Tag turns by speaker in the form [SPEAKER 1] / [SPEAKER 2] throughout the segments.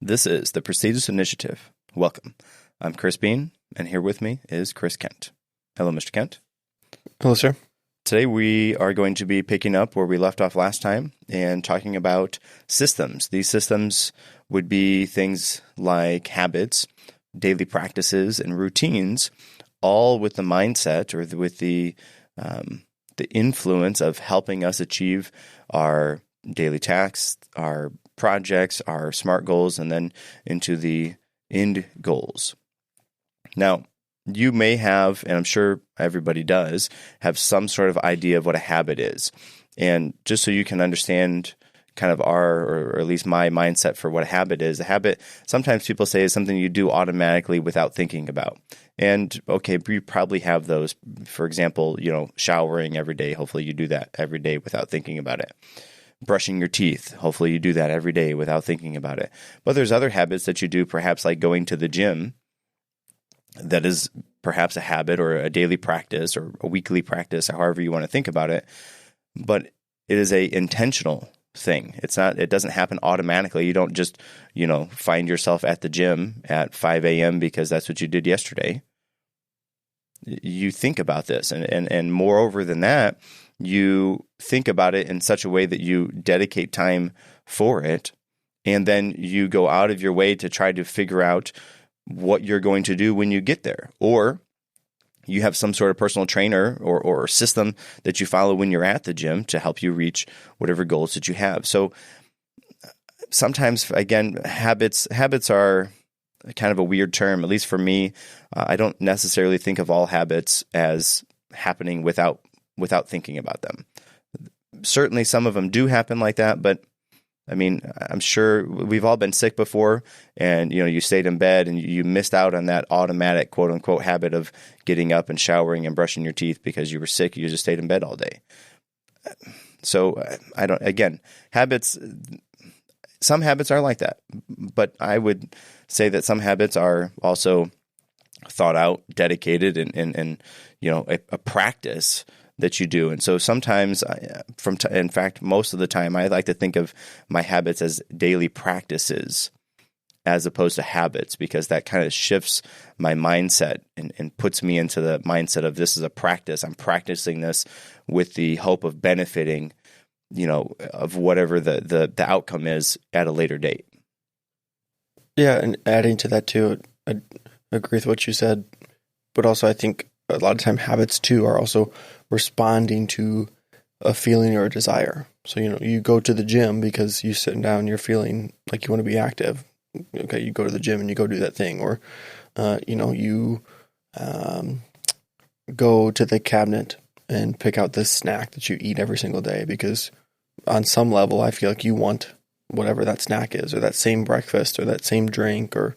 [SPEAKER 1] This is the Prestigious Initiative. Welcome. I'm Chris Bean, and here with me is Chris Kent. Hello, Mr. Kent.
[SPEAKER 2] Hello, sir.
[SPEAKER 1] Today we are going to be picking up where we left off last time and talking about systems. These systems would be things like habits, daily practices, and routines, all with the mindset or with the influence of helping us achieve our daily tasks, our projects, our SMART goals, and then into the end goals. Now, you may have, and I'm sure everybody does, have some sort of idea of what a habit is. And just so you can understand kind of or at least my mindset for what a habit is, a habit, sometimes people say, is something you do automatically without thinking about. And okay, you probably have those. For example, showering every day. Hopefully you do that every day without thinking about it. Brushing your teeth. Hopefully you do that every day without thinking about it. But there's other habits that you do, perhaps like going to the gym. That is perhaps a habit or a daily practice or a weekly practice, however you want to think about it. But it is a intentional thing. It doesn't happen automatically. You don't just, find yourself at the gym at 5 a.m. because that's what you did yesterday. You think about this. And moreover than that, you think about it in such a way that you dedicate time for it. And then you go out of your way to try to figure out what you're going to do when you get there. Or you have some sort of personal trainer or system that you follow when you're at the gym to help you reach whatever goals that you have. So sometimes, again, habits are kind of a weird term, at least for me. I don't necessarily think of all habits as happening without thinking about them. Certainly some of them do happen like that, but I mean, I'm sure we've all been sick before and, you stayed in bed and you missed out on that automatic quote unquote habit of getting up and showering and brushing your teeth because you were sick. You just stayed in bed all day. So habits, some habits are like that, but I would say that some habits are also thought out, dedicated and a practice that you do. And so sometimes, in fact, most of the time, I like to think of my habits as daily practices as opposed to habits, because that kind of shifts my mindset and puts me into the mindset of this is a practice. I'm practicing this with the hope of benefiting, of whatever the outcome is at a later date.
[SPEAKER 2] Yeah, and adding to that too, I agree with what you said, but also I think a lot of time habits too are also responding to a feeling or a desire. So, you go to the gym because you sitting down, you're feeling like you want to be active. Okay, you go to the gym and you go do that thing. Or, you go to the cabinet and pick out this snack that you eat every single day because on some level, I feel like you want whatever that snack is, or that same breakfast, or that same drink, or,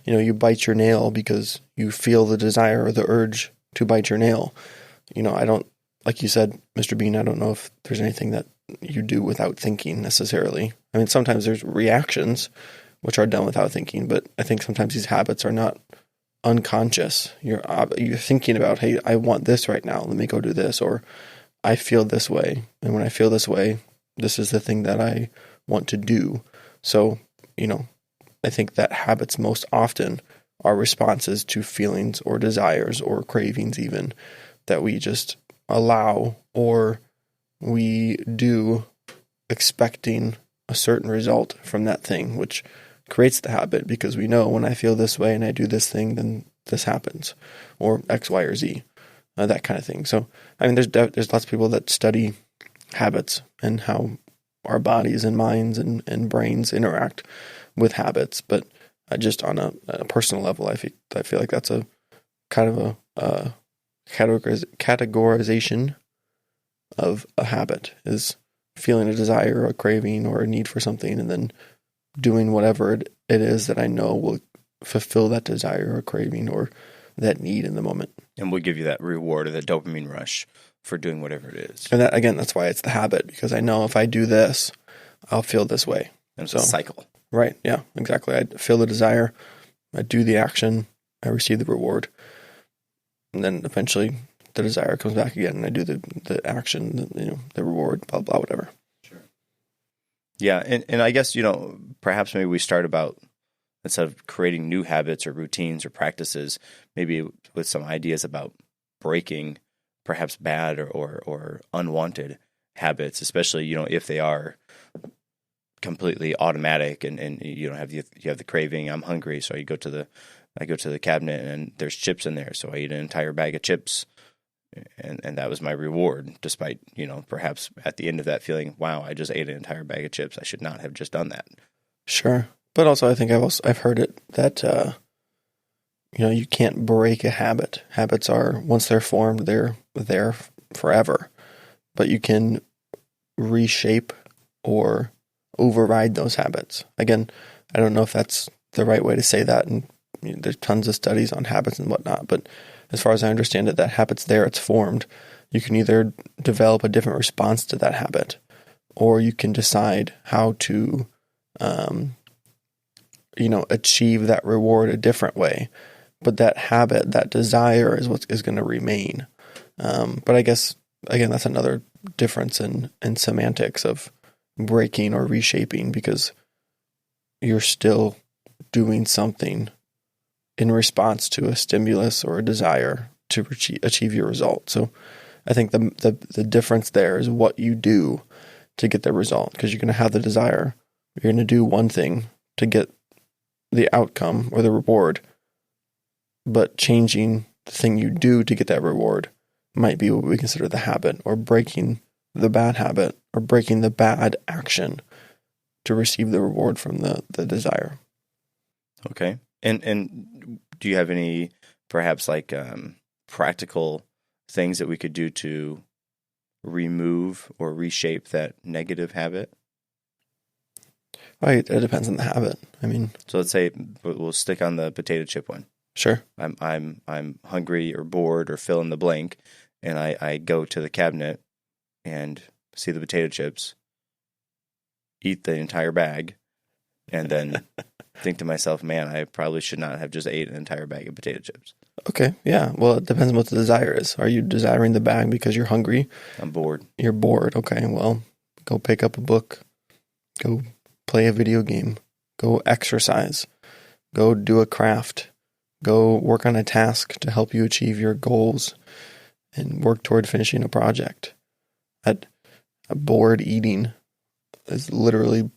[SPEAKER 2] you bite your nail because you feel the desire or the urge to bite your nail. I don't, like you said, Mr. Bean, I don't know if there's anything that you do without thinking necessarily. I mean, sometimes there's reactions which are done without thinking, but I think sometimes these habits are not unconscious. You're thinking about, hey, I want this right now. Let me go do this. Or I feel this way. And when I feel this way, this is the thing that I want to do. So, I think that habits most often are responses to feelings or desires or cravings even that we just allow or we do expecting a certain result from that thing, which creates the habit because we know when I feel this way and I do this thing, then this happens, or X, Y, or Z, that kind of thing. So, I mean, there's lots of people that study habits and how our bodies and minds and brains interact with habits, but just on a personal level, I feel like that's a kind of a categorization of a habit is feeling a desire or a craving or a need for something and then doing whatever it is that I know will fulfill that desire or craving or that need in the moment.
[SPEAKER 1] And we'll give you that reward or that dopamine rush for doing whatever it is.
[SPEAKER 2] And that, again, that's why it's the habit, because I know if I do this, I'll feel this way.
[SPEAKER 1] And it's a cycle.
[SPEAKER 2] Right. Yeah, exactly. I feel the desire. I do the action. I receive the reward. And then eventually the desire comes back again and I do the action, the reward, blah, blah, whatever.
[SPEAKER 1] Sure. Yeah. And I guess, perhaps maybe we start about instead of creating new habits or routines or practices, maybe with some ideas about breaking perhaps bad or unwanted habits, especially, if they are completely automatic and you don't have you have the craving. I'm hungry, so I go to the cabinet and there's chips in there, so I eat an entire bag of chips, and that was my reward, despite perhaps at the end of that feeling, wow, I just ate an entire bag of chips. I should not have just done that.
[SPEAKER 2] Sure, but also I think I've heard it that you can't break a habit. Habits are, once they're formed, they're there forever, but you can reshape or override those habits. Again, I don't know if that's the right way to say that, and there's tons of studies on habits and whatnot, but as far as I understand it, that habit's there, it's formed. You can either develop a different response to that habit, or you can decide how to achieve that reward a different way. But that habit, that desire is what is going to remain. But I guess, again, that's another difference in semantics of breaking or reshaping, because you're still doing something in response to a stimulus or a desire to achieve your result. So I think the difference there is what you do to get the result, because you're going to have the desire. You're going to do one thing to get the outcome or the reward, but changing the thing you do to get that reward might be what we consider the habit, or breaking the bad habit, or breaking the bad action to receive the reward from the desire.
[SPEAKER 1] Okay. And do you have any perhaps like practical things that we could do to remove or reshape that negative habit?
[SPEAKER 2] Right, it depends on the habit. I mean,
[SPEAKER 1] so let's say we'll stick on the potato chip one.
[SPEAKER 2] Sure.
[SPEAKER 1] I'm hungry or bored or fill in the blank, and I go to the cabinet and see the potato chips, eat the entire bag, and then think to myself, man, I probably should not have just ate an entire bag of potato chips.
[SPEAKER 2] Okay, yeah. Well, it depends on what the desire is. Are you desiring the bag because you're hungry?
[SPEAKER 1] I'm bored.
[SPEAKER 2] You're bored. Okay, well, go pick up a book. Go play a video game. Go exercise. Go do a craft. Go work on a task to help you achieve your goals and work toward finishing a project. A bored eating is literally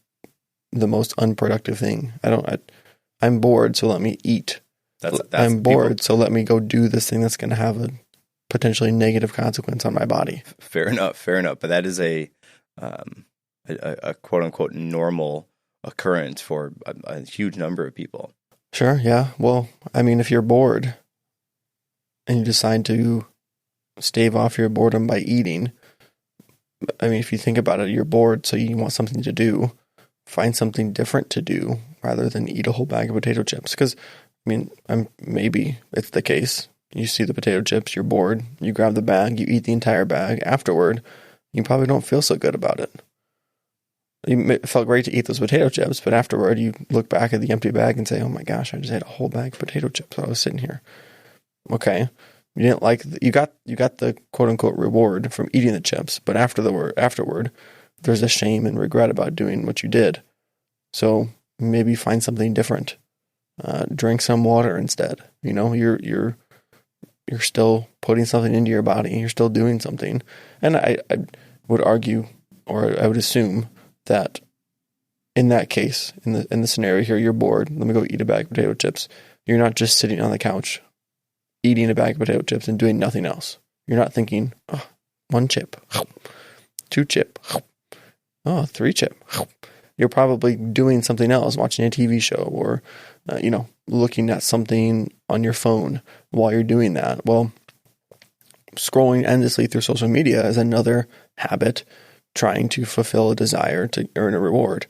[SPEAKER 2] the most unproductive thing. I'm bored, so let me eat. I'm bored, so let me go do this thing that's going to have a potentially negative consequence on my body.
[SPEAKER 1] Fair enough. But that is a quote unquote normal occurrence for a huge number of people.
[SPEAKER 2] Sure, yeah. Well, I mean, if you're bored and you decide to stave off your boredom by eating, I mean, if you think about it, you're bored, so you want something to do. Find something different to do rather than eat a whole bag of potato chips. Because, I mean, maybe it's the case. You see the potato chips, you're bored, you grab the bag, you eat the entire bag. Afterward, you probably don't feel so good about it. It felt great to eat those potato chips, but afterward, you look back at the empty bag and say, oh my gosh, I just ate a whole bag of potato chips while I was sitting here. Okay. You didn't like you got the quote unquote reward from eating the chips, but afterward, there's a shame and regret about doing what you did. So maybe find something different. Drink some water instead. You're still putting something into your body. You're still doing something. And I would argue, or I would assume, that in that case, in the scenario here, you're bored. Let me go eat a bag of potato chips. You're not just sitting on the couch eating a bag of potato chips and doing nothing else. You're not thinking, oh, 1 chip, 2 chip, oh, 3 chip. You're probably doing something else, watching a TV show or, looking at something on your phone while you're doing that. Well, scrolling endlessly through social media is another habit trying to fulfill a desire to earn a reward.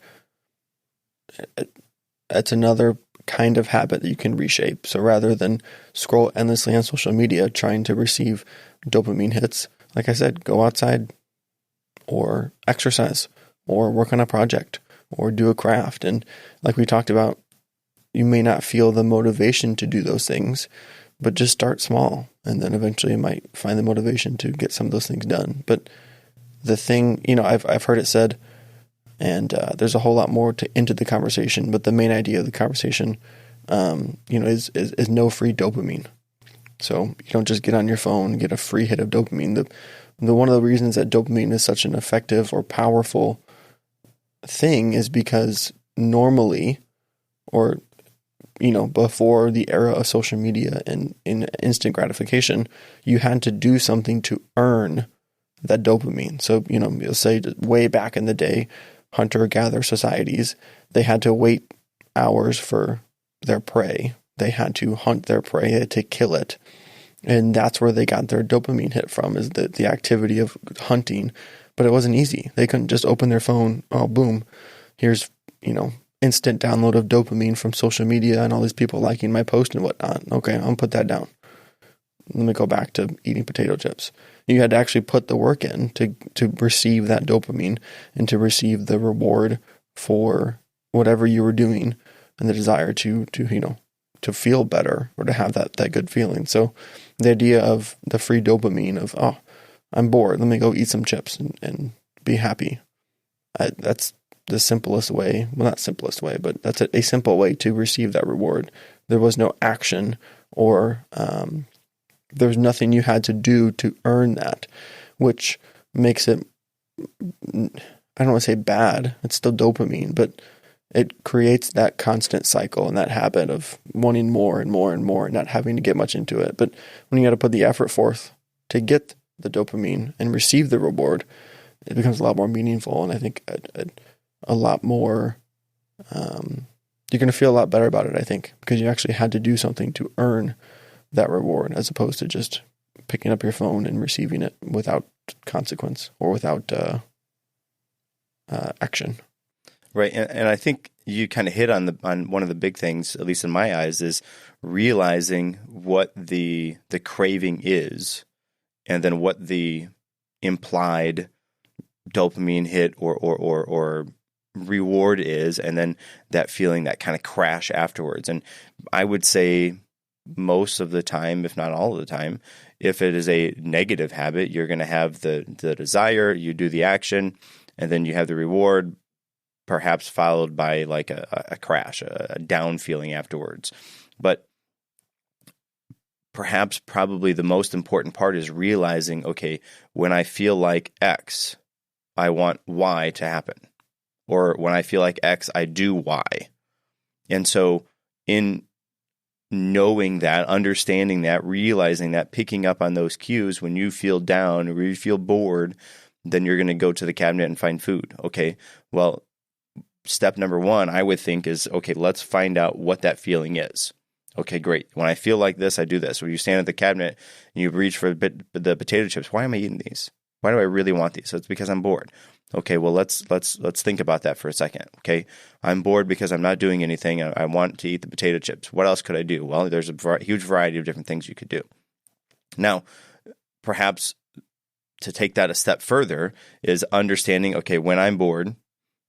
[SPEAKER 2] It's another kind of habit that you can reshape. So rather than scroll endlessly on social media trying to receive dopamine hits, like I said, go outside or exercise or work on a project or do a craft. And like we talked about, you may not feel the motivation to do those things, but just start small. And then eventually you might find the motivation to get some of those things done. But the thing, I've heard it said, And there's a whole lot more into the conversation, but the main idea of the conversation, is no free dopamine. So you don't just get on your phone and get a free hit of dopamine. The one of the reasons that dopamine is such an effective or powerful thing is because normally, or before the era of social media and in instant gratification, you had to do something to earn that dopamine. So, you'll say way back in the day, hunter-gatherer societies, they had to wait hours for their prey. They had to hunt their prey, they had to kill it. And that's where they got their dopamine hit from, is the activity of hunting. But it wasn't easy. They couldn't just open their phone, oh, boom, here's, instant download of dopamine from social media and all these people liking my post and whatnot. Okay, I'll put that down. Let me go back to eating potato chips. You had to actually put the work in to receive that dopamine and to receive the reward for whatever you were doing, and the desire to feel better or to have that good feeling. So the idea of the free dopamine of, oh, I'm bored, let me go eat some chips and be happy. That's the simplest way, well, not simplest way, but that's a simple way to receive that reward. There was no action or there was nothing you had to do to earn that, which makes it, I don't want to say bad, it's still dopamine, but it creates that constant cycle and that habit of wanting more and more and more and not having to get much into it. But when you got to put the effort forth to get the dopamine and receive the reward, it becomes a lot more meaningful. And I think a lot more, you're going to feel a lot better about it, I think, because you actually had to do something to earn that reward, as opposed to just picking up your phone and receiving it without consequence or without action.
[SPEAKER 1] Right, and I think you kind of hit on one of the big things, at least in my eyes, is realizing what the craving is, and then what the implied dopamine hit or reward is, and then that feeling, that kind of crash afterwards. And I would say most of the time, if not all of the time, if it is a negative habit, you're going to have the desire, you do the action, and then you have the reward, perhaps followed by like a crash, a down feeling afterwards. But perhaps probably the most important part is realizing, okay, when I feel like X, I want Y to happen. Or when I feel like X, I do Y. And so in knowing that, understanding that, realizing that, picking up on those cues, when you feel down or you feel bored, then you're going to go to the cabinet and find food. Okay, well, step number one, I would think, is, okay, let's find out what that feeling is. Okay, great. When I feel like this, I do this. When you stand at the cabinet and you reach for the potato chips, why am I eating these? Why do I really want these? So it's because I'm bored. Okay, well, let's think about that for a second. Okay, I'm bored because I'm not doing anything. I want to eat the potato chips. What else could I do? Well, there's a huge variety of different things you could do. Now, perhaps to take that a step further is understanding, okay, when I'm bored,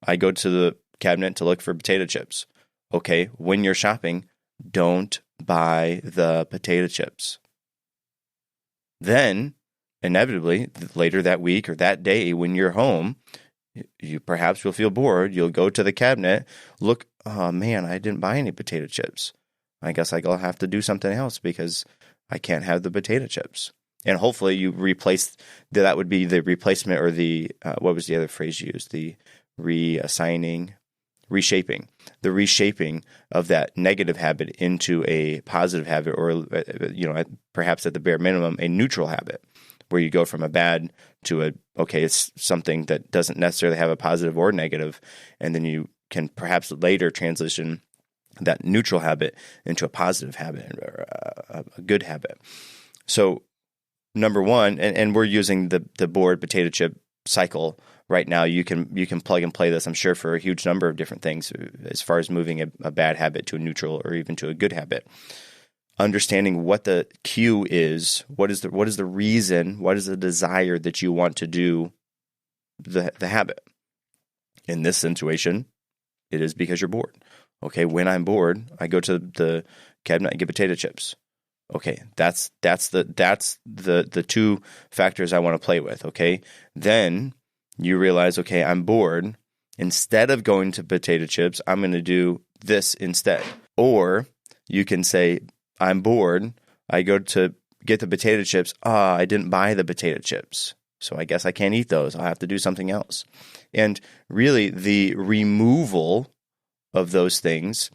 [SPEAKER 1] I go to the cabinet to look for potato chips. Okay, when you're shopping, don't buy the potato chips. Then, inevitably, later that week or that day when you're home, you perhaps will feel bored. You'll go to the cabinet, look, oh man, I didn't buy any potato chips. I guess I'll have to do something else because I can't have the potato chips. And hopefully you replace, that would be the replacement, or the, what was the other phrase you used? The reshaping of that negative habit into a positive habit, or, perhaps at the bare minimum, a neutral habit, where you go from a bad to it's something that doesn't necessarily have a positive or negative. And then you can perhaps later transition that neutral habit into a positive habit, or a good habit. So number one, and we're using the board potato chip cycle right now. You can plug and play this, I'm sure, for a huge number of different things as far as moving a bad habit to a neutral or even to a good habit. Understanding what the cue is, what is the reason, what is the desire that you want to do the habit. In this situation, it is because you're bored. Okay, when I'm bored, I go to the cabinet and get potato chips. Okay, that's the two factors I want to play with. Okay, then you realize, okay, I'm bored. instead of going to potato chips, I'm going to do this instead. Or you can say, I'm bored. I go to get the potato chips. I didn't buy the potato chips, so I guess I can't eat those. I'll have to do something else. And really, the removal of those things,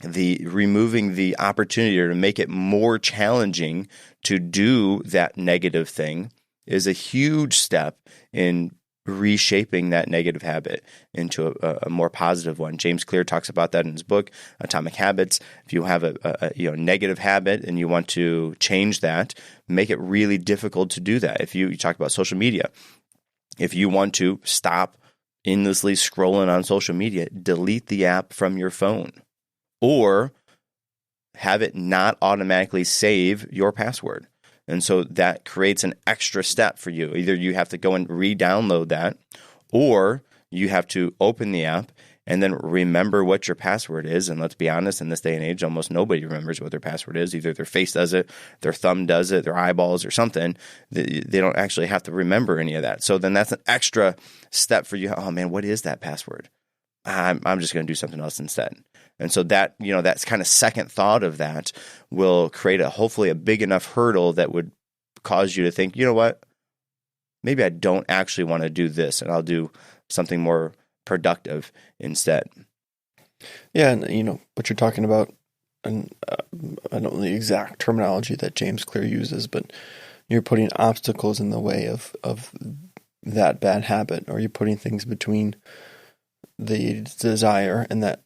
[SPEAKER 1] the removing the opportunity to make it more challenging to do that negative thing is a huge step in reshaping that negative habit into a more positive one. James Clear talks about that in his book, Atomic Habits. If you have a negative habit and you want to change that, make it really difficult to do that. If you talk about social media, if you want to stop endlessly scrolling on social media, delete the app from your phone, or have it not automatically save your password. And so that creates an extra step for you. Either you have to go and re-download that, or you have to open the app and then remember what your password is. And let's be honest, in this day and age, almost nobody remembers what their password is. Either their face does it, their thumb does it, their eyeballs or something. They don't actually have to remember any of that. So then that's an extra step for you. Oh man, what is that password? I'm just going to do something else instead. And so that, that's kind of second thought of that will create hopefully a big enough hurdle that would cause you to think, you know what, maybe I don't actually want to do this and I'll do something more productive instead.
[SPEAKER 2] Yeah. And what you're talking about, and I don't know the exact terminology that James Clear uses, but you're putting obstacles in the way of that bad habit, or you're putting things between the desire and that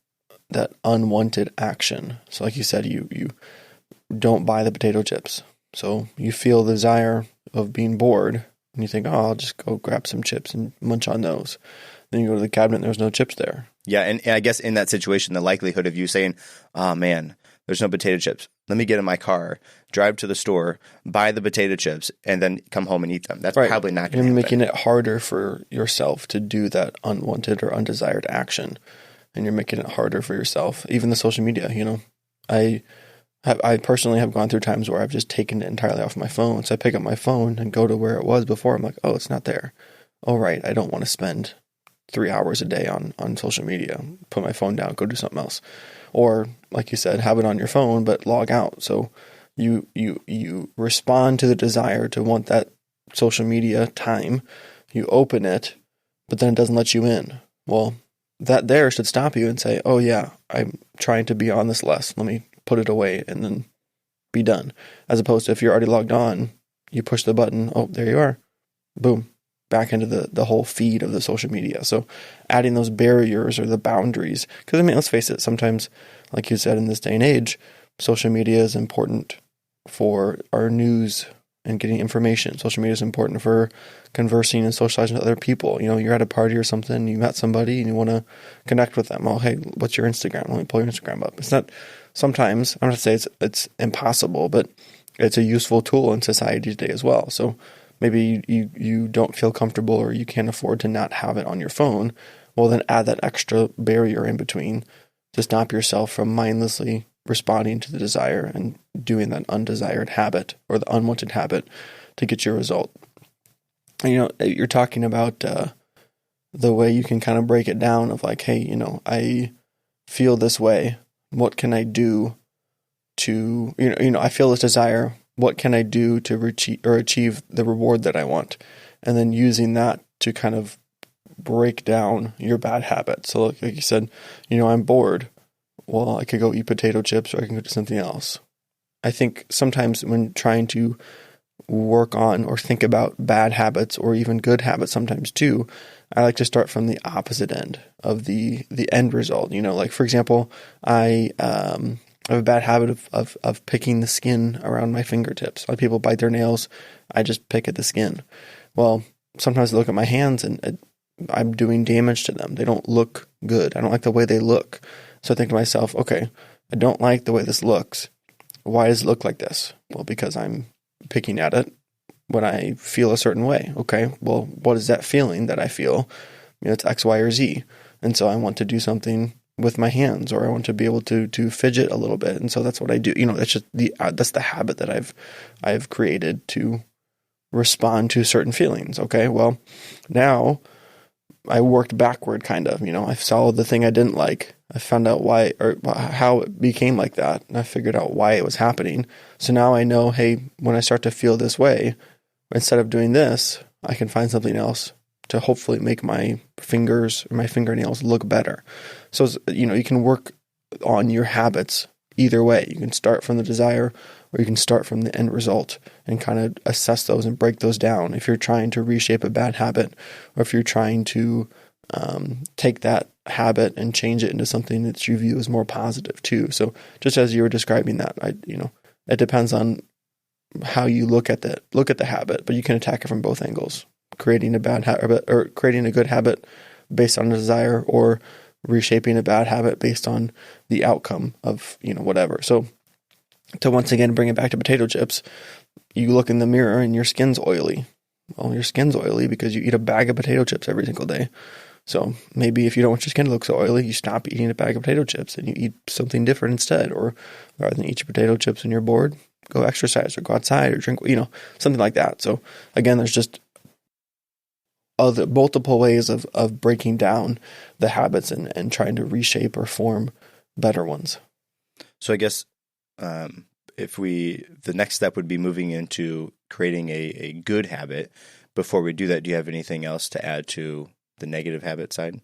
[SPEAKER 2] unwanted action. So like you said, you don't buy the potato chips. So you feel the desire of being bored and you think, I'll just go grab some chips and munch on those. Then you go to the cabinet and there's no chips there.
[SPEAKER 1] Yeah. And I guess in that situation, the likelihood of you saying, oh man, there's no potato chips. Let me get in my car, drive to the store, buy the potato chips, and then come home and eat them. That's right. Probably not going to happen.
[SPEAKER 2] You're making it harder for yourself to do that unwanted or undesired action. And you're making it harder for yourself. Even the social media, I personally have gone through times where I've just taken it entirely off my phone. So I pick up my phone and go to where it was before. I'm like, oh, it's not there. Oh, right. I don't want to spend 3 hours a day on social media. Put my phone down, go do something else. Or like you said, have it on your phone, but log out. So you respond to the desire to want that social media time. You open it, but then it doesn't let you in. Well, that there should stop you and say, oh yeah, I'm trying to be on this less. Let me put it away and then be done. As opposed to if you're already logged on, you push the button, oh, there you are. Boom. Back into the whole feed of the social media. So adding those barriers or the boundaries, because let's face it, sometimes, like you said, in this day and age, social media is important for our news and getting information. Social media is important for conversing and socializing with other people. You're at a party or something, you met somebody and you want to connect with them. Oh, hey, what's your Instagram? Let me pull your Instagram up. It's not, sometimes, I'm not saying it's impossible, but it's a useful tool in society today as well. So maybe you don't feel comfortable or you can't afford to not have it on your phone. Well, then add that extra barrier in between to stop yourself from mindlessly responding to the desire and doing that undesired habit or the unwanted habit to get your result. You're talking about the way you can kind of break it down of like, hey, I feel this way. What can I do to, I feel this desire. What can I do to achieve the reward that I want? And then using that to kind of break down your bad habits. So like you said, I'm bored. Well, I could go eat potato chips or I can go do something else. I think sometimes when trying to work on or think about bad habits or even good habits sometimes too, I like to start from the opposite end of the end result. Like for example, I have a bad habit of picking the skin around my fingertips. A lot of people bite their nails. I just pick at the skin. Well, sometimes I look at my hands and I'm doing damage to them. They don't look good. I don't like the way they look. So I think to myself, okay, I don't like the way this looks. Why does it look like this? Well, because I'm picking at it when I feel a certain way. Okay, well, what is that feeling that I feel? It's X, Y, or Z. And so I want to do something with my hands, or I want to be able to fidget a little bit. And so that's what I do. That's just that's the habit that I've created to respond to certain feelings. Okay, well, now I worked backward kind of, I followed the thing I didn't like. I found out why or how it became like that. And I figured out why it was happening. So now I know, hey, when I start to feel this way, instead of doing this, I can find something else to hopefully make my fingers or my fingernails look better. So, you can work on your habits either way. You can start from the desire or you can start from the end result and kind of assess those and break those down. If you're trying to reshape a bad habit, or if you're trying to take that habit and change it into something that you view as more positive too. So just as you were describing that, it depends on how you look at the habit, but you can attack it from both angles. Creating a bad habit or creating a good habit based on a desire, or reshaping a bad habit based on the outcome of, whatever. So to once again bring it back to potato chips, you look in the mirror and your skin's oily. Well, your skin's oily because you eat a bag of potato chips every single day. So maybe if you don't want your skin to look so oily, you stop eating a bag of potato chips and you eat something different instead. Or rather than eat your potato chips and you're bored, go exercise or go outside or drink, something like that. So again, there's just other multiple ways of breaking down the habits and trying to reshape or form better ones.
[SPEAKER 1] So I guess the next step would be moving into creating a good habit. Before we do that, do you have anything else to add to the negative habit side?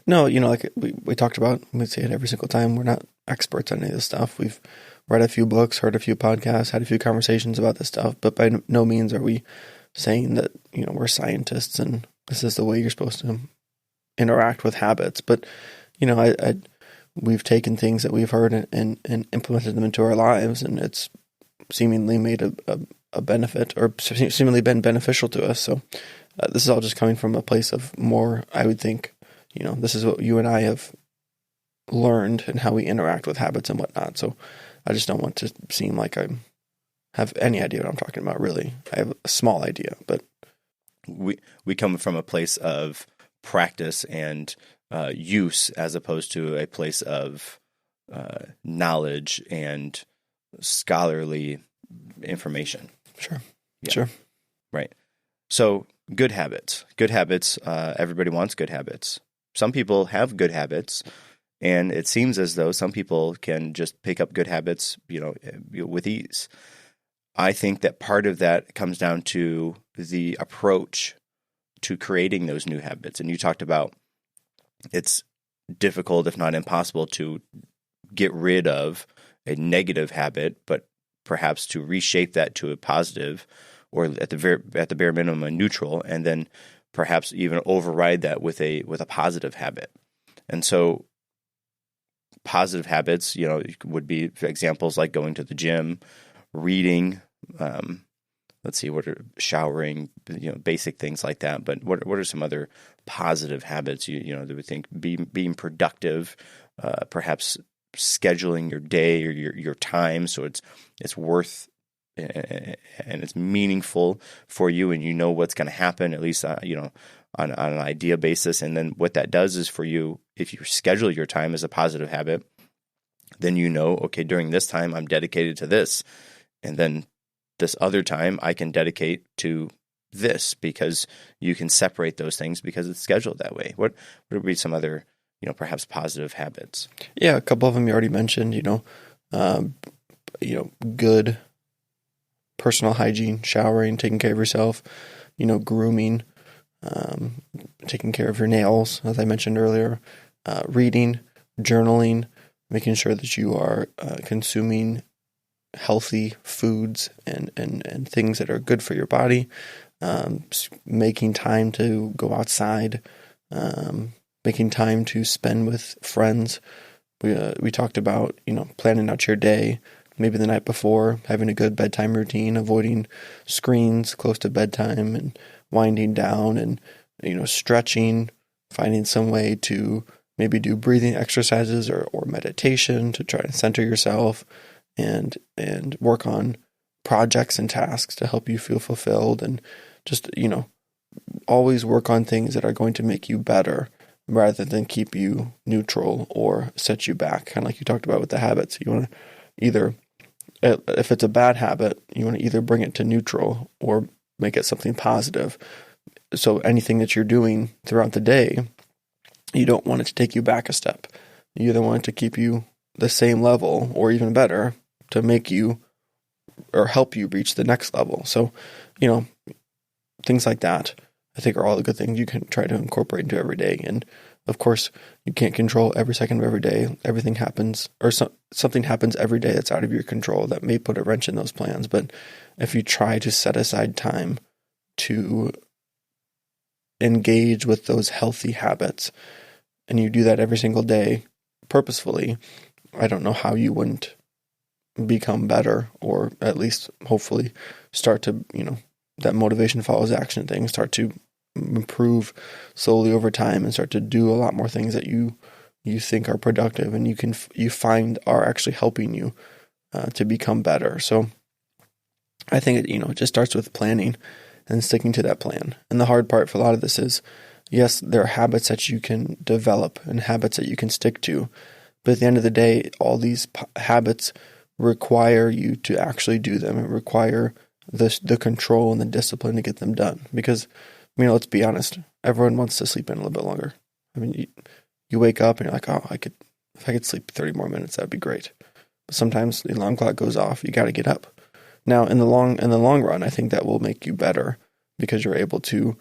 [SPEAKER 2] No, like we talked about, we say it every single time, we're not experts on any of this stuff. We've read a few books, heard a few podcasts, had a few conversations about this stuff, but by no means are we saying that, we're scientists and this is the way you're supposed to interact with habits. But, we've taken things that we've heard and implemented them into our lives, and it's seemingly made a benefit, or seemingly been beneficial to us. So this is all just coming from a place of more, I would think, this is what you and I have learned and how we interact with habits and whatnot. So I just don't want to seem like I have any idea what I'm talking about, really. I have a small idea, but
[SPEAKER 1] we come from a place of practice and use, as opposed to a place of knowledge and scholarly information.
[SPEAKER 2] Sure.
[SPEAKER 1] Yeah.
[SPEAKER 2] Sure.
[SPEAKER 1] Right. So good habits. Everybody wants good habits. Some people have good habits, and it seems as though some people can just pick up good habits, with ease. I think that part of that comes down to the approach to creating those new habits. And you talked about it's difficult, if not impossible, to get rid of a negative habit, but perhaps to reshape that to a positive, or at the bare minimum a neutral, and then perhaps even override that with a positive habit. And so positive habits, would be examples like going to the gym, reading, showering, basic things like that. But what are some other positive habits that we think being productive, perhaps scheduling your day or your time so it's worth and it's meaningful for you, and what's going to happen, at least on an idea basis. And then what that does is, for you, if you schedule your time as a positive habit, then okay, during this time I'm dedicated to this, and then this other time I can dedicate to this, because you can separate those things because it's scheduled that way. What would be some other perhaps positive habits?
[SPEAKER 2] Yeah, a couple of them you already mentioned. Good personal hygiene, showering, taking care of yourself, grooming, taking care of your nails, as I mentioned earlier, reading, journaling, making sure that you are consuming healthy foods and things that are good for your body, making time to go outside, making time to spend with friends. We talked about, planning out your day, maybe the night before, having a good bedtime routine, avoiding screens close to bedtime, and winding down, and, stretching, finding some way to maybe do breathing exercises or meditation to try and center yourself and work on projects and tasks to help you feel fulfilled, and just, always work on things that are going to make you better rather than keep you neutral or set you back. Kind of like you talked about with the habits. You want to either, if it's a bad habit, you want to either bring it to neutral or make it something positive. So anything that you're doing throughout the day, you don't want it to take you back a step. You either want it to keep you the same level or even better to make you or help you reach the next level. So, things like that, I think, are all the good things you can try to incorporate into every day. And of course, you can't control every second of every day. Everything happens, or something happens every day that's out of your control that may put a wrench in those plans. But if you try to set aside time to engage with those healthy habits, and you do that every single day purposefully, I don't know how you wouldn't become better, or at least hopefully start to, that motivation follows action thing, start to improve slowly over time and start to do a lot more things that you think are productive and you find are actually helping you to become better. So I think it just starts with planning and sticking to that plan. And the hard part for a lot of this is, yes, there are habits that you can develop and habits that you can stick to, but at the end of the day, all these habits require you to actually do them and require the control and the discipline to get them done. Because, let's be honest, everyone wants to sleep in a little bit longer. You wake up and you're like, oh, if I could sleep 30 more minutes, that'd be great. But sometimes the alarm clock goes off, you got to get up. Now, in the long run, I think that will make you better because you're able to,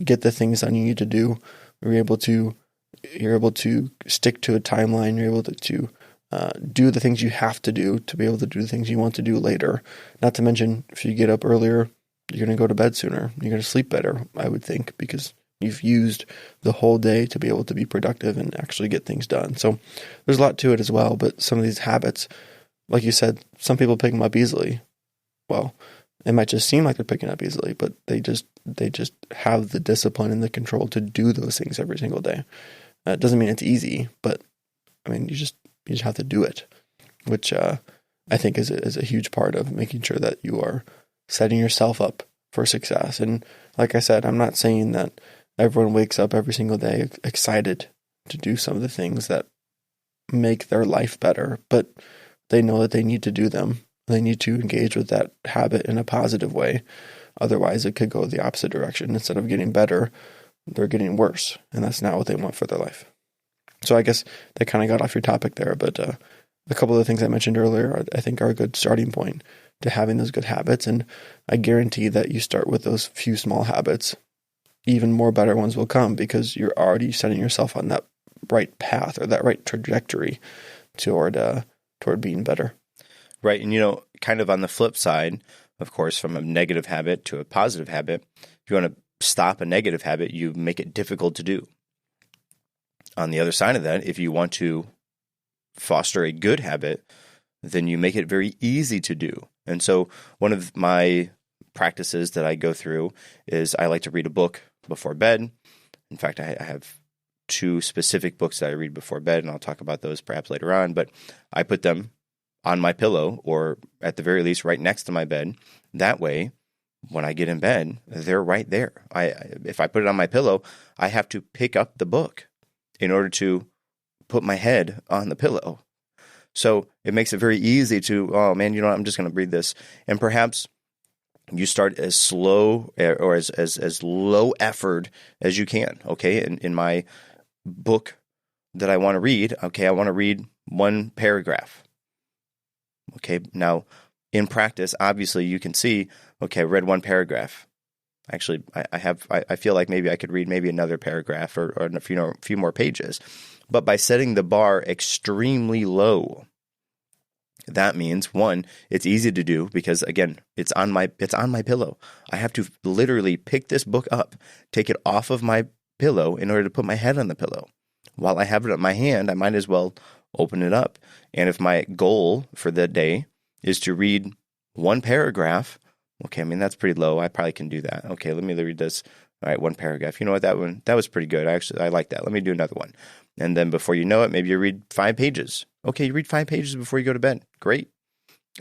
[SPEAKER 2] get the things that you need to do. You're able to stick to a timeline. You're able to do the things you have to do to be able to do the things you want to do later. Not to mention, if you get up earlier, you're going to go to bed sooner. You're going to sleep better, I would think, because you've used the whole day to be able to be productive and actually get things done. So there's a lot to it as well, but some of these habits, like you said, some people pick them up easily. Well, it might just seem like they're picking up easily, but they just have the discipline and the control to do those things every single day. It doesn't mean it's easy, but you just have to do it, which I think is a huge part of making sure that you are setting yourself up for success. And like I said, I'm not saying that everyone wakes up every single day excited to do some of the things that make their life better, but they know that they need to do them. They need to engage with that habit in a positive way. Otherwise, it could go the opposite direction. Instead of getting better, they're getting worse, and that's not what they want for their life. So I guess that kind of got off your topic there, but a couple of the things I mentioned earlier I think are a good starting point to having those good habits, and I guarantee that you start with those few small habits, even more better ones will come because you're already setting yourself on that right path or that right trajectory toward being better.
[SPEAKER 1] Right. And, kind of on the flip side, of course, from a negative habit to a positive habit, if you want to stop a negative habit, you make it difficult to do. On the other side of that, if you want to foster a good habit, then you make it very easy to do. And so one of my practices that I go through is I like to read a book before bed. In fact, I have 2 specific books that I read before bed, and I'll talk about those perhaps later on, but I put them on my pillow or at the very least right next to my bed. That way, when I get in bed, they're right there. If I put it on my pillow, I have to pick up the book in order to put my head on the pillow. So it makes it very easy to, oh man, I'm just going to read this. And perhaps you start as slow or as low effort as you can. Okay. In my book that I want to read, okay, I want to read 1 paragraph. Okay. Now in practice, obviously you can see, okay, I read 1 paragraph. Actually, I feel like maybe I could read maybe another paragraph or a few more pages. But by setting the bar extremely low, that means 1, it's easy to do because again, it's on my pillow. I have to literally pick this book up, take it off of my pillow in order to put my head on the pillow. While I have it in my hand, I might as well open it up. And if my goal for the day is to read 1 paragraph, okay, that's pretty low. I probably can do that. Okay, let me read this. All right, 1 paragraph. You know what? That was pretty good. I like that. Let me do another one. And then before you know it, maybe you read 5 pages. Okay, you read 5 pages before you go to bed. Great.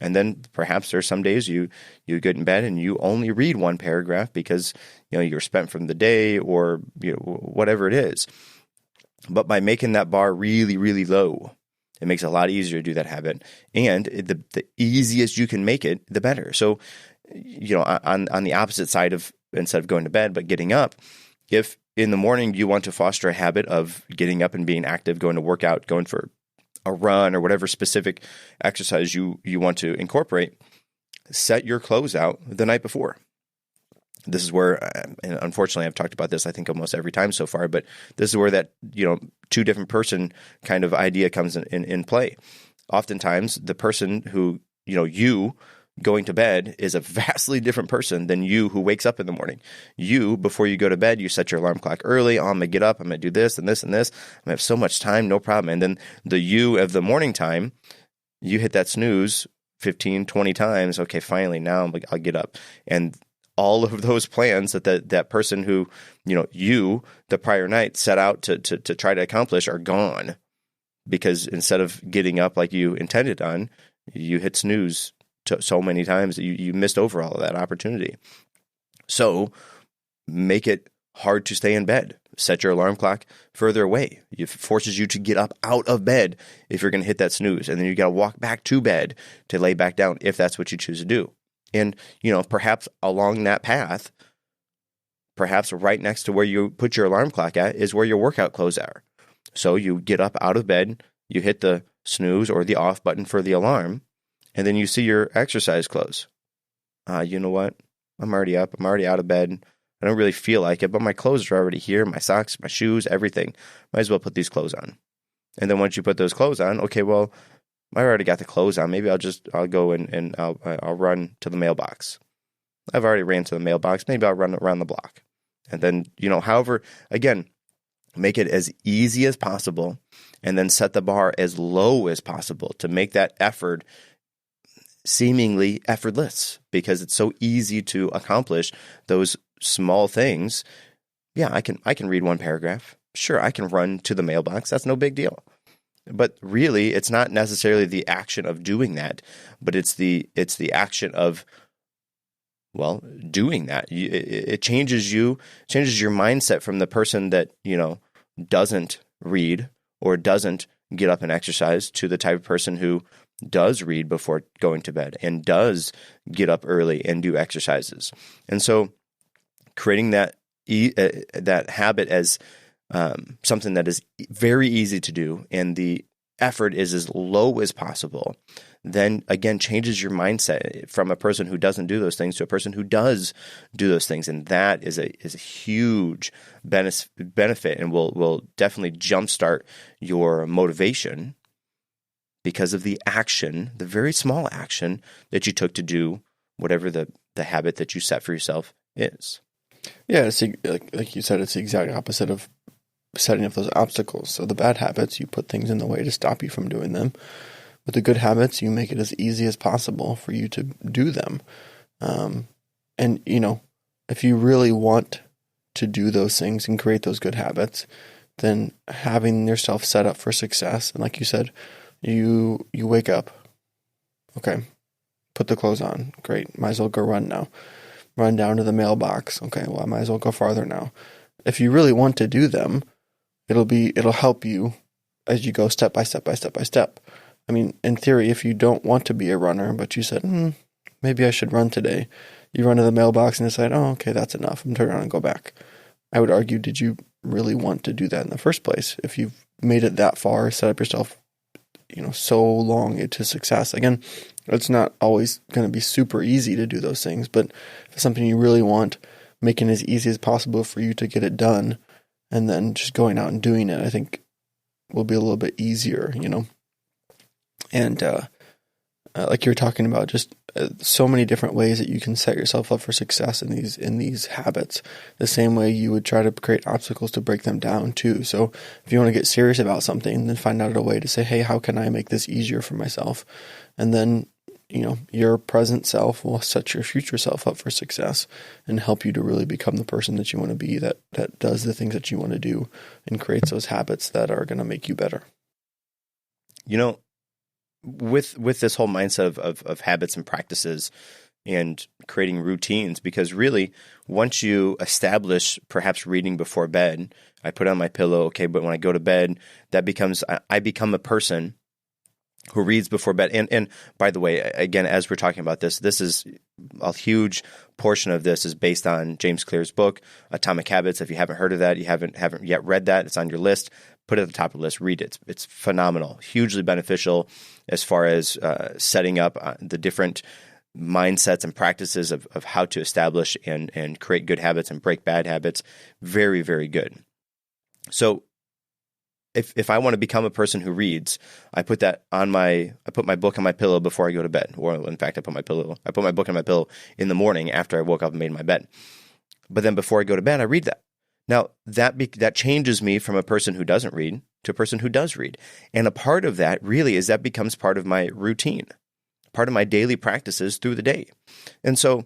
[SPEAKER 1] And then perhaps there's some days you get in bed and you only read 1 paragraph because you're spent from the day or whatever it is. But by making that bar really, really low, it makes it a lot easier to do that habit. And the easiest you can make it, the better. So, on the opposite side of instead of going to bed, but getting up. If in the morning you want to foster a habit of getting up and being active, going to work out, going for a run or whatever specific exercise you want to incorporate, set your clothes out the night before. This is where, and unfortunately, I've talked about this, I think, almost every time so far, but this is where that, two different person kind of idea comes in play. Oftentimes, the person who, you going to bed is a vastly different person than you who wakes up in the morning. You, before you go to bed, you set your alarm clock early. Oh, I'm going to get up. I'm going to do this and this and this. I'm going to have so much time, no problem. And then the you of the morning time, you hit that snooze 15, 20 times. Okay, finally, now I'll get up. And all of those plans that person who, you the prior night set out to try to accomplish are gone, because instead of getting up like you intended on, you hit snooze so many times that you missed over all of that opportunity. So make it hard to stay in bed. Set your alarm clock further away. It forces you to get up out of bed if you're going to hit that snooze. And then you got to walk back to bed to lay back down if that's what you choose to do. And, perhaps along that path, perhaps right next to where you put your alarm clock at is where your workout clothes are. So you get up out of bed, you hit the snooze or the off button for the alarm, and then you see your exercise clothes. You know what? I'm already up. I'm already out of bed. I don't really feel like it, but my clothes are already here. My socks, my shoes, everything. Might as well put these clothes on. And then once you put those clothes on, okay, well, I already got the clothes on. Maybe I'll go and I'll run to the mailbox. I've already ran to the mailbox. Maybe I'll run around the block. And then, however, again, make it as easy as possible, and then set the bar as low as possible to make that effort seemingly effortless, because it's so easy to accomplish those small things. Yeah, I can read one paragraph. Sure, I can run to the mailbox. That's no big deal. But really, it's not necessarily the action of doing that, but it's the action of, doing that. It changes your mindset from the person that, doesn't read or doesn't get up and exercise, to the type of person who does read before going to bed and does get up early and do exercises. And so creating that habit as something that is very easy to do, and the effort is as low as possible, then again changes your mindset from a person who doesn't do those things to a person who does do those things. And that is a huge benefit, and will definitely jumpstart your motivation because of the action, the very small action that you took to do whatever the habit that you set for yourself is.
[SPEAKER 2] Yeah, it's like you said, it's the exact opposite of setting up those obstacles. So the bad habits, you put things in the way to stop you from doing them. With the good habits, you make it as easy as possible for you to do them. And, if you really want to do those things and create those good habits, then having yourself set up for success. And like you said, you wake up, okay, put the clothes on, great, might as well go run now. Run down to the mailbox, okay, well, I might as well go farther now. If you really want to do them, it'll help you as you go step by step by step by step. I mean, in theory, if you don't want to be a runner, but you said, maybe I should run today, you run to the mailbox and decide, oh, okay, that's enough, I'm turning around and go back. I would argue, did you really want to do that in the first place? If you've made it that far, set up yourself, so long into success. Again, it's not always going to be super easy to do those things, but if it's something you really want, making it as easy as possible for you to get it done, and then just going out and doing it, I think will be a little bit easier, And like you were talking about, just so many different ways that you can set yourself up for success in these habits. The same way you would try to create obstacles to break them down too. So if you want to get serious about something, then find out a way to say, hey, how can I make this easier for myself? And then, your present self will set your future self up for success and help you to really become the person that you want to be, that does the things that you want to do and creates those habits that are going to make you better.
[SPEAKER 1] With this whole mindset of habits and practices and creating routines, because really once you establish perhaps reading before bed, I put on my pillow, okay, but when I go to bed, that becomes, I become a person who reads before bed. And by the way, again, as we're talking about this is a huge portion of this is based on James Clear's book, Atomic Habits. If you haven't heard of that, you haven't yet read that, it's on your list. Put it at the top of the list. Read it. It's phenomenal, hugely beneficial as far as setting up the different mindsets and practices of how to establish and create good habits and break bad habits. Very, very good. So if I want to become a person who reads, I put my book on my pillow before I go to bed. Or in fact, I put my book on my pillow in the morning after I woke up and made my bed. But then before I go to bed, I read that. Now that changes me from a person who doesn't read to a person who does read. And a part of that really is that becomes part of my routine, part of my daily practices through the day. And so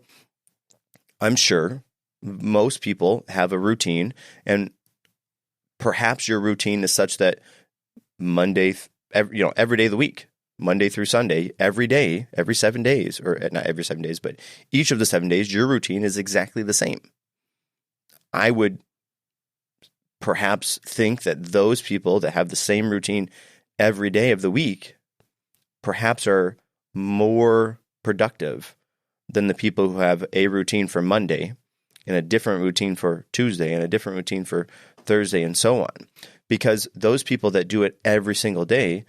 [SPEAKER 1] I'm sure most people have a routine, and perhaps your routine is such that every day of the week, Monday through Sunday, every day, every 7 days, or not every 7 days, but each of the 7 days, your routine is exactly the same. I would perhaps think that those people that have the same routine every day of the week perhaps are more productive than the people who have a routine for Monday and a different routine for Tuesday and a different routine for Thursday and so on. Because those people that do it every single day,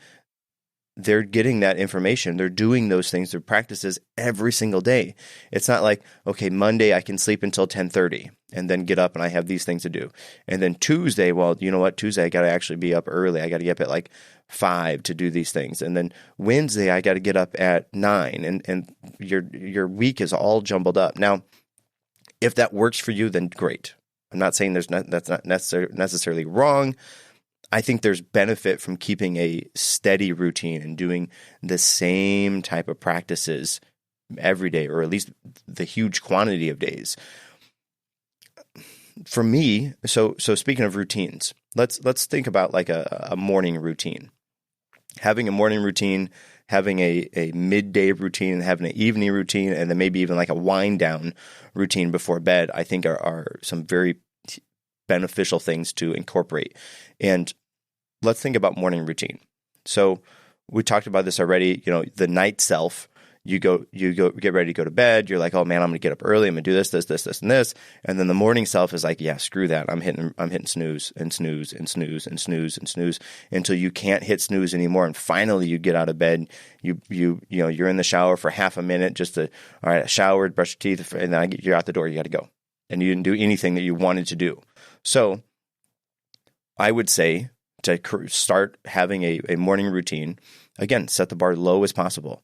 [SPEAKER 1] they're getting that information. They're doing those things, their practices every single day. It's not like, okay, Monday I can sleep until 10:30 and then get up and I have these things to do. And then Tuesday, well, you know what? Tuesday I got to actually be up early. I got to get up at like 5 to do these things. And then Wednesday I got to get up at 9, and your week is all jumbled up. Now, if that works for you, then great. I'm not saying that's not necessarily wrong. I think there's benefit from keeping a steady routine and doing the same type of practices every day, or at least the huge quantity of days. For me, so speaking of routines, let's think about like a morning routine. Having a morning routine, having a midday routine, having an evening routine, and then maybe even like a wind down routine before bed, I think are some very beneficial things to incorporate. And let's think about morning routine. So we talked about this already. The night self, you go get ready to go to bed. You're like, oh man, I'm going to get up early. I'm going to do this, and this. And then the morning self is like, yeah, screw that. I'm hitting snooze and snooze and snooze and snooze and snooze until you can't hit snooze anymore. And finally you get out of bed. You're in the shower for half a minute just to, all right, I showered, brush your teeth, and then you're out the door. You got to go. And you didn't do anything that you wanted to do. So I would say to start having a morning routine, again, set the bar low as possible.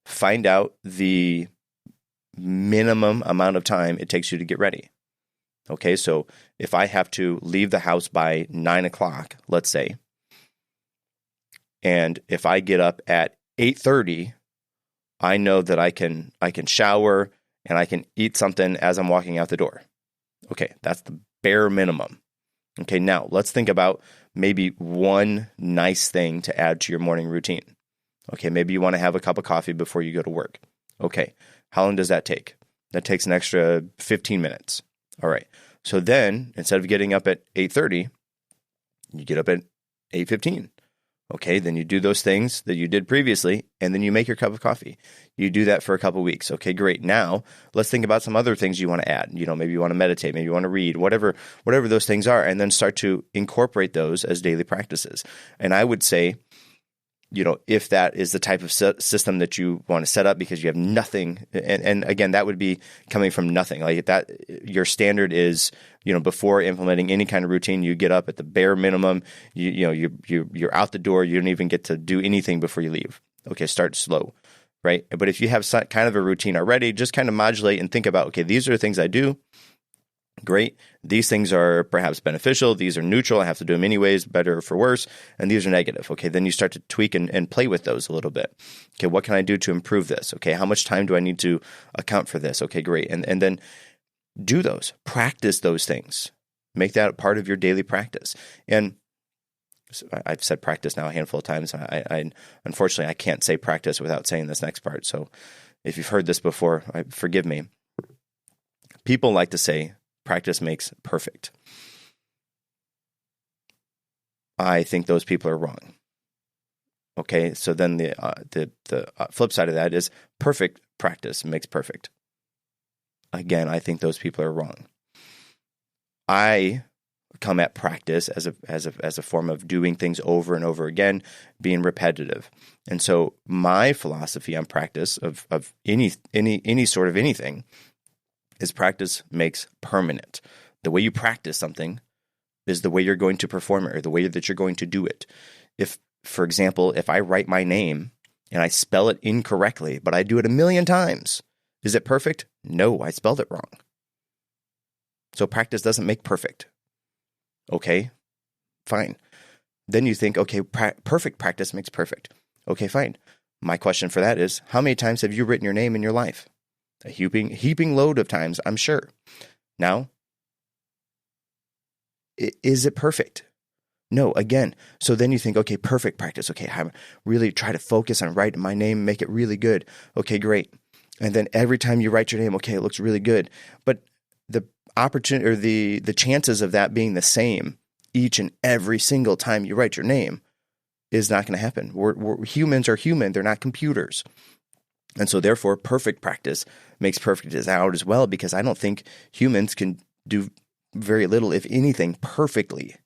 [SPEAKER 1] Find out the minimum amount of time it takes you to get ready. Okay, so if I have to leave the house by 9 o'clock, let's say, and if I get up at 8:30, I know that I can shower and I can eat something as I'm walking out the door. Okay, that's the bare minimum. Okay, now let's think about maybe one nice thing to add to your morning routine. Okay, maybe you want to have a cup of coffee before you go to work. Okay, how long does that take? That takes an extra 15 minutes. All right, so then instead of getting up at 8:30, you get up at 8:15. Okay, then you do those things that you did previously, and then you make your cup of coffee. You do that for a couple of weeks. Okay, great. Now let's think about some other things you want to add. Maybe you want to meditate, maybe you want to read, whatever those things are, and then start to incorporate those as daily practices. And I would say, if that is the type of system that you want to set up because you have nothing, and again, that would be coming from nothing. Like that, your standard is, before implementing any kind of routine, you get up at the bare minimum. You're out the door. You don't even get to do anything before you leave. Okay, start slow, right? But if you have some kind of a routine already, just kind of modulate and think about, okay, these are the things I do. Great. These things are perhaps beneficial. These are neutral. I have to do them anyways, better or for worse. And these are negative. Okay, then you start to tweak and play with those a little bit. Okay, what can I do to improve this? Okay, how much time do I need to account for this? Okay, great. And then do those. Practice those things. Make that a part of your daily practice. And I've said practice now a handful of times. I unfortunately, I can't say practice without saying this next part. So if you've heard this before, forgive me. People like to say, practice makes perfect. I think those people are wrong. Okay, so then the flip side of that is perfect practice makes perfect. Again, I think those people are wrong. I come at practice as a form of doing things over and over again, being repetitive. And so my philosophy on practice of any sort of anything is practice makes permanent. The way you practice something is the way you're going to perform it, or the way that you're going to do it. If, for example, if I write my name and I spell it incorrectly, but I do it 1,000,000 times, is it perfect? No, I spelled it wrong. So practice doesn't make perfect. Okay, fine. Then you think, okay, perfect practice makes perfect. Okay, fine. My question for that is, how many times have you written your name in your life? A heaping load of times, I'm sure. Now, is it perfect? No, again. So then you think, okay, perfect practice. Okay, I really try to focus on writing my name, make it really good. Okay, great. And then every time you write your name, okay, it looks really good. But the opportunity or the chances of that being the same each and every single time you write your name is not going to happen. Humans are human. They're not computers. And so therefore, perfect practice makes perfect out as well, because I don't think humans can do very little, if anything, perfectly.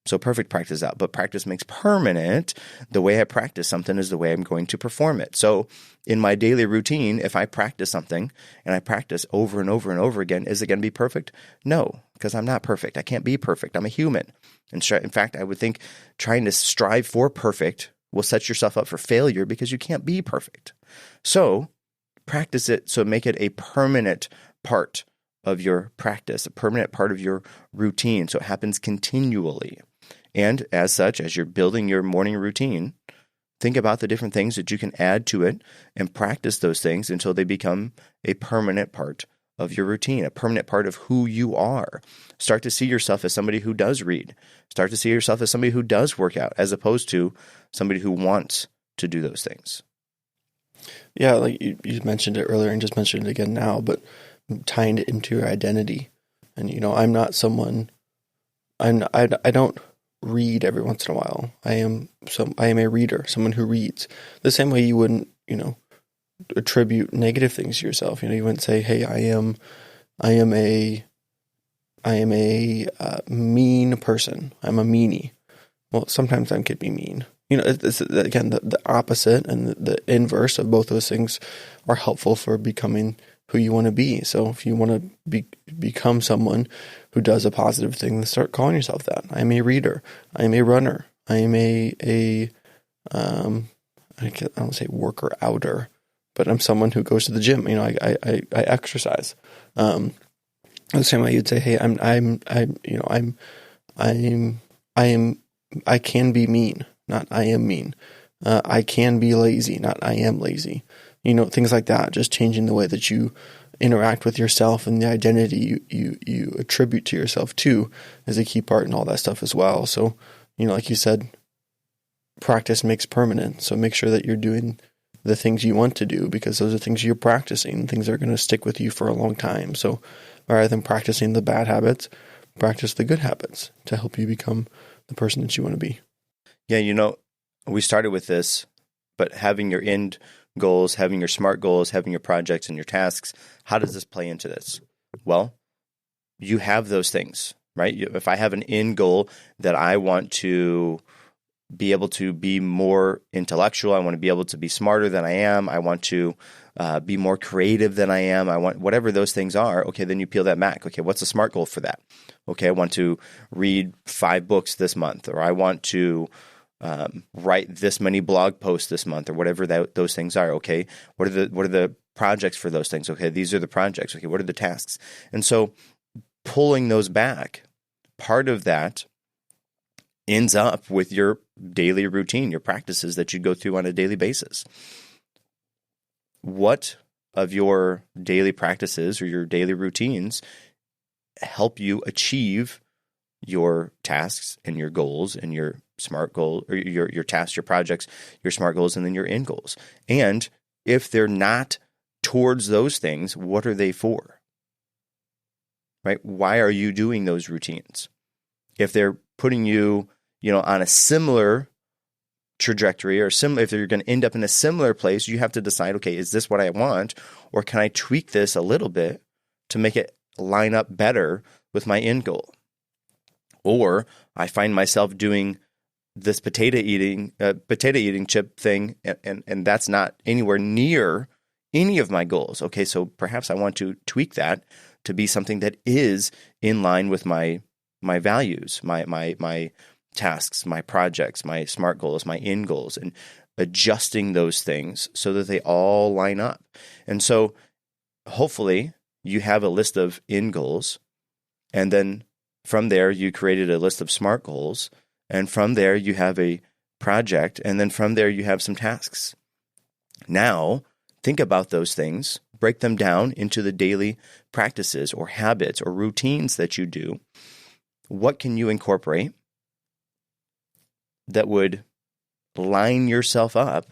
[SPEAKER 1] So perfect practice out, but practice makes permanent. The way I practice something is the way I'm going to perform it. So in my daily routine, if I practice something and I practice over and over and over again, is it going to be perfect? No, because I'm not perfect. I can't be perfect. I'm a human. And in fact, I would think trying to strive for perfect will set yourself up for failure, because you can't be perfect. So practice it. So make it a permanent part of your practice, a permanent part of your routine. So it happens continually. And as such, as you're building your morning routine, think about the different things that you can add to it and practice those things until they become a permanent part of your routine, a permanent part of who you are. Start to see yourself as somebody who does read. Start to see yourself as somebody who does work out, as opposed to somebody who wants to do those things.
[SPEAKER 2] Yeah, like you mentioned it earlier and just mentioned it again now, but tying it into your identity. And, I'm not someone, I don't read every once in a while. I am a reader, someone who reads. The same way you wouldn't, attribute negative things to yourself. You wouldn't say, "Hey, I am a mean person. I'm a meanie." Well, sometimes I could be mean. It's again the opposite and the inverse of both those things are helpful for becoming who you want to be. So if you want to become someone who does a positive thing, then start calling yourself that. I am a reader. I am a runner. I am I don't say worker outer, but I'm someone who goes to the gym. I exercise. The same way you'd say, hey, I can be mean, not I am mean. I can be lazy, not I am lazy. Things like that. Just changing the way that you interact with yourself and the identity you attribute to yourself too is a key part in all that stuff as well. So, like you said, practice makes permanent. So make sure that you're doing the things you want to do, because those are things you're practicing, things that are going to stick with you for a long time. So rather than practicing the bad habits, practice the good habits to help you become the person that you want to be.
[SPEAKER 1] Yeah, we started with this, but having your end goals, having your SMART goals, having your projects and your tasks, how does this play into this? Well, you have those things, right? If I have an end goal that I want to be able to be more intellectual, I want to be able to be smarter than I am, I want to be more creative than I am, I want whatever those things are, okay, then you peel that back. Okay, what's a SMART goal for that? Okay, I want to read 5 books this month, or I want to write this many blog posts this month, or whatever those things are. Okay, what are the projects for those things? Okay, these are the projects. Okay, what are the tasks? And so pulling those back, part of that ends up with your daily routine, your practices that you go through on a daily basis. What of your daily practices or your daily routines help you achieve your tasks and your goals and your SMART goal, or your tasks, your projects, your SMART goals, and then your end goals? And if they're not towards those things, what are they for? Right? Why are you doing those routines? If they're putting you, on a similar trajectory or if you're going to end up in a similar place, you have to decide, okay, is this what I want? Or can I tweak this a little bit to make it line up better with my end goal? Or I find myself doing this potato eating chip thing, and that's not anywhere near any of my goals. Okay, so perhaps I want to tweak that to be something that is in line with my values, my tasks, my projects, my SMART goals, my end goals, and adjusting those things so that they all line up. And so hopefully you have a list of end goals, and then from there you created a list of SMART goals, and from there you have a project, and then from there you have some tasks. Now, think about those things, break them down into the daily practices or habits or routines that you do. What can you incorporate that would line yourself up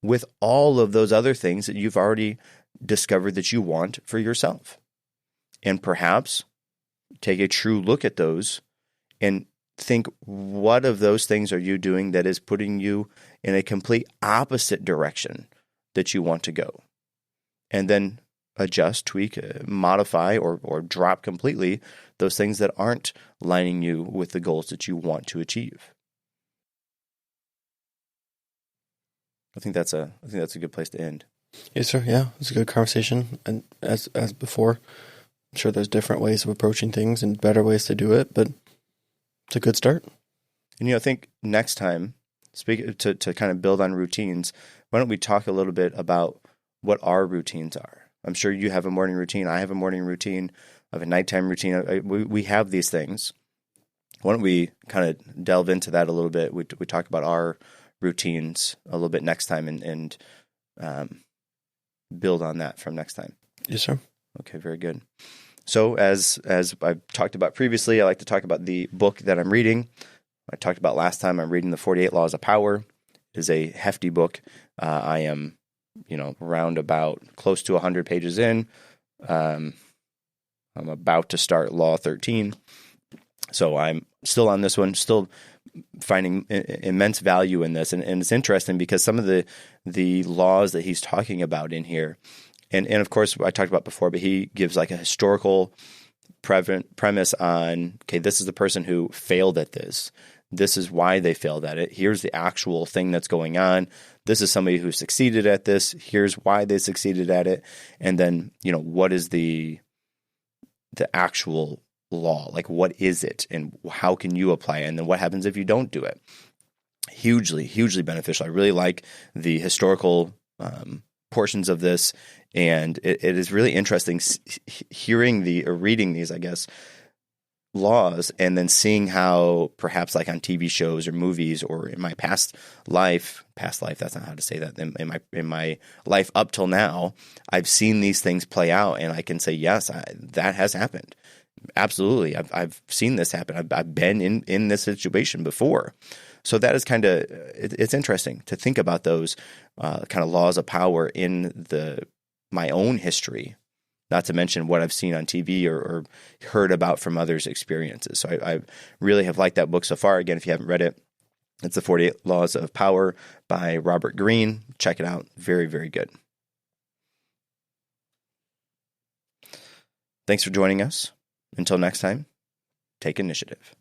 [SPEAKER 1] with all of those other things that you've already discovered that you want for yourself? And perhaps take a true look at those and think, what of those things are you doing that is putting you in a complete opposite direction that you want to go? And then adjust, tweak, modify, or drop completely those things that aren't lining you with the goals that you want to achieve. I think that's a good place to end.
[SPEAKER 2] Yes, sir. Yeah, it's a good conversation. And as before, I'm sure there's different ways of approaching things and better ways to do it, but it's a good start.
[SPEAKER 1] And I think next time, to kind of build on routines, why don't we talk a little bit about what our routines are? I'm sure you have a morning routine. I have a morning routine. I have a nighttime routine. We have these things. Why don't we kind of delve into that a little bit? We talk about our routines a little bit next time and build on that from next time.
[SPEAKER 2] Yes, sir.
[SPEAKER 1] Okay, very good. So as I've talked about previously, I like to talk about the book that I'm reading. I talked about last time, I'm reading the 48 Laws of Power. It is a hefty book. I am, around about close to 100 pages in. I'm about to start Law 13. So I'm still on this one, still finding immense value in this. And it's interesting because some of the laws that he's talking about in here, and of course I talked about before, but he gives like a historical premise on, okay, this is the person who failed at this. This is why they failed at it. Here's the actual thing that's going on. This is somebody who succeeded at this. Here's why they succeeded at it. And then, what is the actual law? Like, what is it and how can you apply it? And then what happens if you don't do it? Hugely, hugely beneficial. I really like the historical portions of this. And it is really interesting hearing reading these, I guess, laws, and then seeing how perhaps like on TV shows or movies or in my past life, that's not how to say that, in my life up till now, I've seen these things play out, and I can say, yes, that has happened. Absolutely. I've seen this happen. I've been in this situation before. So that is kind of, it's interesting to think about those kind of laws of power in my own history, not to mention what I've seen on TV or heard about from others' experiences. So I really have liked that book so far. Again, if you haven't read it, it's The 48 Laws of Power by Robert Greene. Check it out. Very, very good. Thanks for joining us. Until next time, take initiative.